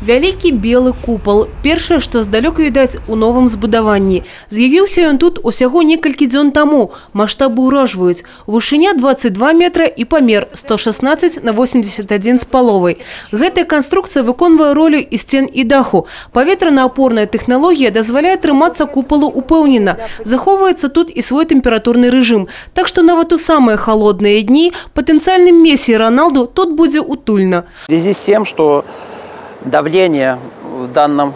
Вялікі белы купал. Першае, што здалёк відаць у новым збудаванні. З'явіўся ён тут усяго некалькі дзён таму. Маштабы ўражваюць. Вышыня 22 метра і памер 116 на 81 з паловай. Гэтая канструкцыя выконвае ролю і сцен і даху. Паветрана-апорная тэхналогія дазваляе трымацца купалу упэўнена. Захоўваецца тут і свой тэмпературны рэжым. Так што нават у самыя халодныя дні патэнцыяльным Месси и Роналду тут будзе утульна. В связи с тем, что давление в данном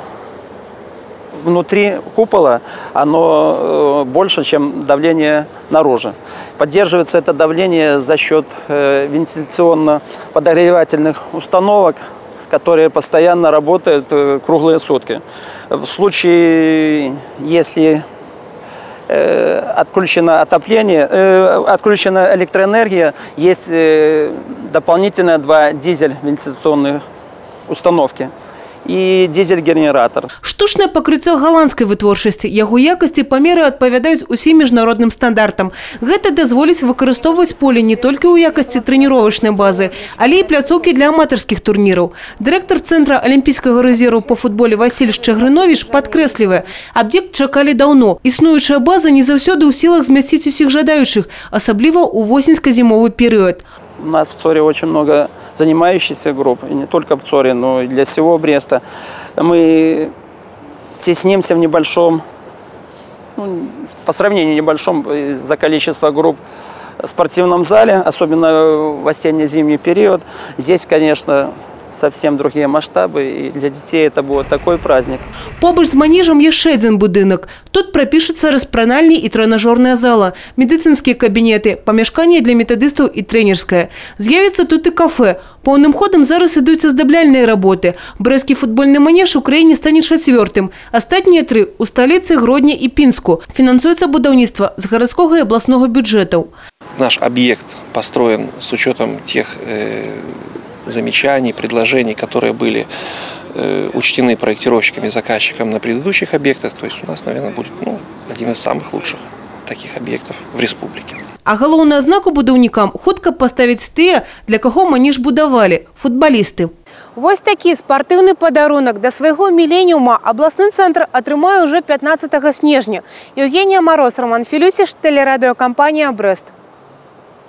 внутри купола, оно больше, чем давление наружу. Поддерживается это давление за счет вентиляционно-подогревательных установок, которые постоянно работают круглые сутки. В случае, если отключено отопление, отключена электроэнергия, есть дополнительно 2 дизель-вентиляционных установки и дизель-генератор. Штучнае пакрыццё галандскай вытворчасці, яго якасці памеры адпавядаюць усім міжнародным стандартам. Гэта дазволіць выкарыстоўваць поле не толькі ў якасці трэніровачнай базы, але і пляцоўкі для аматарскіх турніраў. Дырэктар Цэнтра алімпійскага рэзерву па футболе Васіль Шчагрыновіч падкрэслівае, аб'ект чакалі даўно. Існуючая база не заўсёды ў сілах змясціць усіх жадаючых, асабліва ў восеньска-зімовы перыяд. У нас в ЦОРе очень много занимающихся групп, и не только в ЦОРе, но и для всего Бреста. Мы теснимся в небольшом, по сравнению небольшом из-за количества групп в спортивном зале, особенно в осенне-зимний период. Здесь, конечно, совсем другие масштабы, и для детей это будет такой праздник. Побач з манежам яшчэ адзін будынак. Тут прапішацца распранальні і трэнажорная зала, медыцынскія кабінеты, памяшканне для метадыстаў і трэнерская. З'явіцца тут і кафе. Поўным ходам зараз ідуць аздабляльныя работы. Брэсцкі футбольны манеж у краіне стане 4-м. Астатнія 3 у сталіцы, Гродні і Пінску. Фінансуецца будаўніцтва з гарадскога і абласнога бюджэтаў. Наш объект построен с учетом тех замечаний, предложений, которые были учтены проектировщиками и заказчиком на предыдущих объектах. То есть у нас, наверное, будет один из самых лучших таких объектов в республике. А галоўны адзнаку будаўнікам хутка паставіць тыя, для каго манеж будавалі – футбалісты. Вось такі спартыўны падарунак да свайго міленіума абласны цэнтр атрымае ўжо 15 снежня. Евгения Мороз, Роман Филюсиш, телерадиокомпания «Брест».